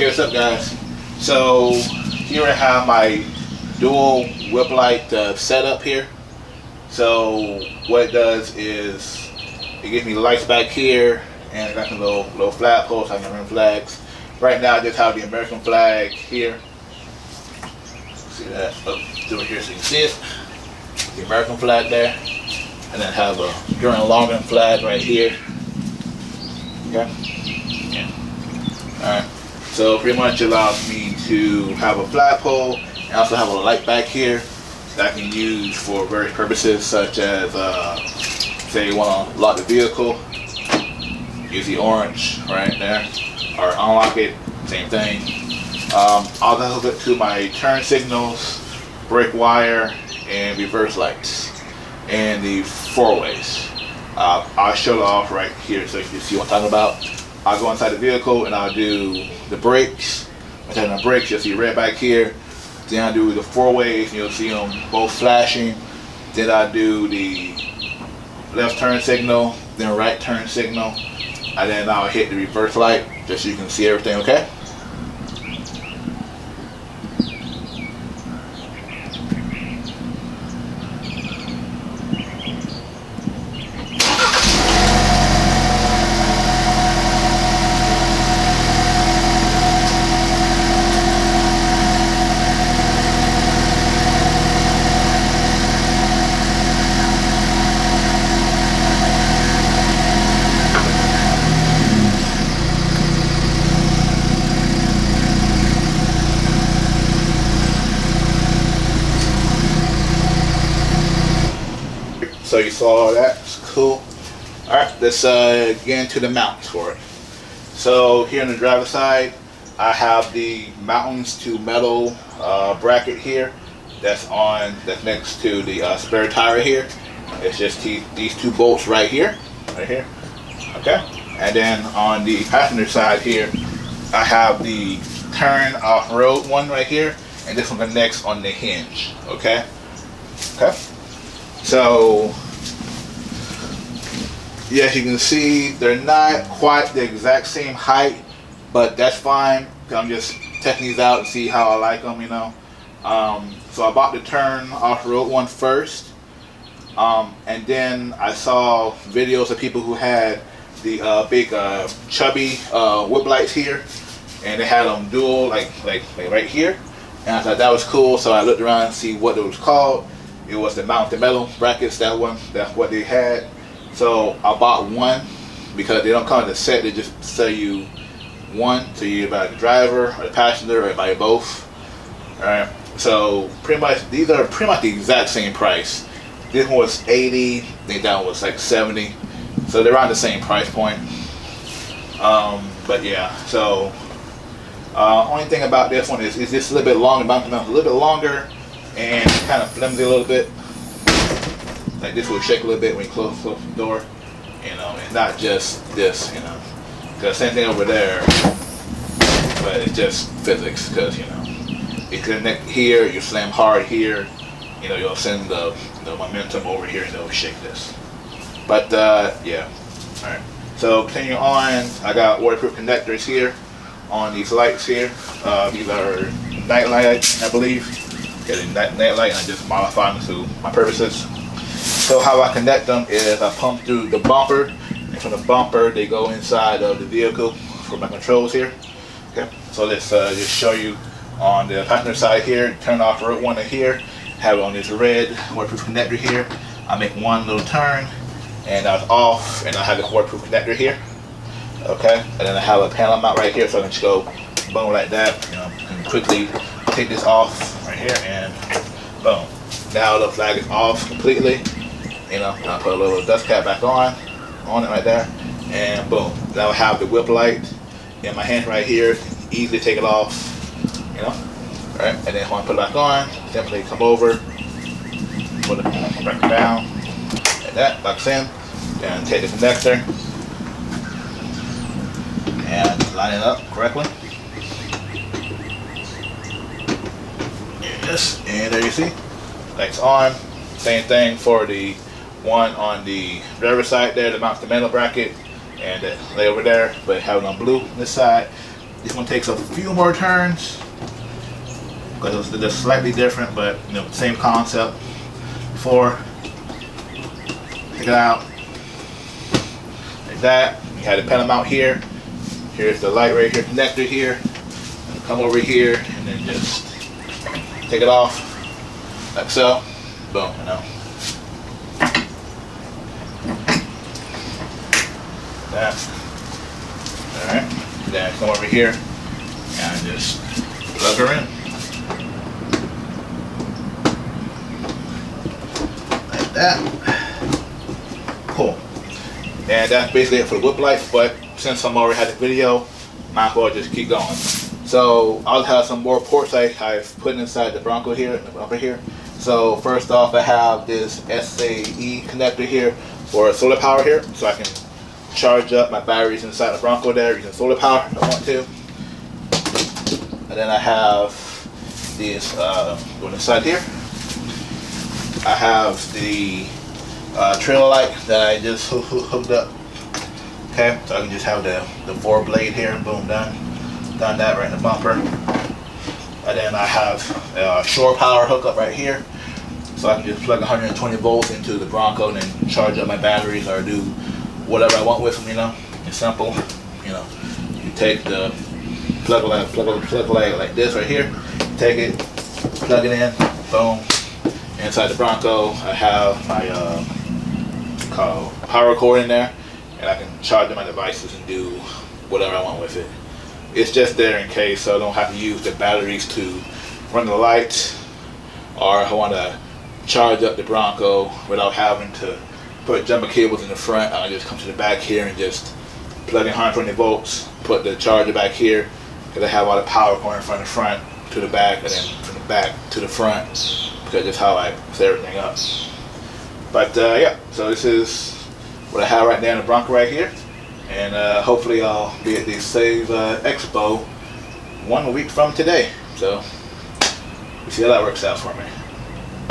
Okay, what's up guys? So here I have my dual whip light setup here. So what it does is it gives me lights back here, and I got some little flag posts. I can run flags. Right now I just have the American flag here. See that? Oh, do it here so you can see it. The American flag there, and then have a Turn Offroad flag right here. Okay. Yeah. All right. So pretty much allows me to have a flagpole and also have a light back here that I can use for various purposes, such as say you want to lock the vehicle, use the orange right there, or unlock it, same thing. I'll hook it to my turn signals, brake wire, and reverse lights, and the four ways. I'll show it off right here so you can see what I'm talking about. I'll go inside the vehicle and I'll do the brakes. When I turn the brakes, you'll see red back here. Then I'll do the four ways and you'll see them both flashing. Then I'll do the left turn signal, then right turn signal, and then I'll hit the reverse light just so you can see everything, okay? So you saw that, it's cool. All right, let's get into the mounts for it. So here on the driver's side, I have the mountains to metal bracket here. That's next to the spare tire here. It's just these two bolts right here. Okay. And then on the passenger side here, I have the Turn Offroad one right here, and this one connects on the hinge. Okay. So, yeah, as you can see, they're not quite the exact same height, but that's fine. I'm just testing these out and see how I like them, you know. So I bought the Turn Offroad one first, and then I saw videos of people who had the big chubby whip lights here, and they had them dual, like right here, and I thought that was cool. So I looked around and see what it was called. It was the mount to metal brackets, that's what they had. So I bought one because they don't come in the set, they just sell you one. So you buy the driver or the passenger, or buy both. Alright, so pretty much these are pretty much the exact same price. This one was 80, I think that one was like 70. So they're around the same price point. But yeah, so only thing about this one is just a little bit longer, mount to metal, a little bit longer, and kind of flimsy a little bit. Like this will shake a little bit when you close the door, you know, and not just this, you know, because same thing over there, but it's just physics, because, you know, you connect here, you slam hard here, you know, you'll send the momentum over here and it'll shake this. But yeah, all right. So continue on, I got waterproof connectors here on these lights here. These are night lights, I believe. Getting night light, and I just modify them to my purposes. So how I connect them is I pump through the bumper, and from the bumper they go inside of the vehicle for my controls here. Okay, so let's just show you on the passenger side here. Turn Offroad one here, have it on this red waterproof connector here. I make one little turn, and I was off, and I have the waterproof connector here. Okay, and then I have a panel mount right here, so I can just go boom like that. You know, and quickly take this off right here, and boom. Now the flag is off completely. You know, I'll put a little dust cap back on it right there, and boom. Now I have the whip light in my hand right here. Easily take it off, you know. All right, and then when I put it back on, simply come over, put it back down, like that, locks in, and take the connector and line it up correctly. Yes, and there you see, lights on. Same thing for the one on the driver's side there that mounts the metal bracket, and lay over there, but have it on blue on this side. This one takes a few more turns because they're slightly different, but you know, same concept. Before, take it out like that. You had the pedal mount here. Here's the light right here, connector here. And come over here and then just take it off like so. Boom, you know. That. All right. Then come over here and just plug her in. Like that. Cool. And that's basically it for the whip lights, but since I'm already had the video, might as well just keep going. So I'll have some more ports I've put inside the Bronco here, over here. So first off, I have this SAE connector here for solar power here, so I can charge up my batteries inside the Bronco there using solar power if I want to. And then I have these going inside here. I have the trailer light that I just hooked up. Okay, so I can just have the 4 blade here, boom, done that right in the bumper. And then I have a shore power hookup right here, so I can just plug 120 volts into the Bronco and then charge up my batteries or do whatever I want with them. You know, it's simple. You know, you take the plug light like this right here, take it, plug it in, boom. Inside the Bronco, I have my power cord in there, and I can charge my devices and do whatever I want with it. It's just there in case, so I don't have to use the batteries to run the lights, or if I want to charge up the Bronco without having to put jumper cables in the front. I just come to the back here and just plug in 120 volts, put the charger back here, because I have all the power going from the front to the back, and then from the back to the front, because that's how I set everything up. But yeah, so this is what I have right now in the Bronco right here, and hopefully I'll be at the Save Expo 1 week from today. So we'll see how that works out for me.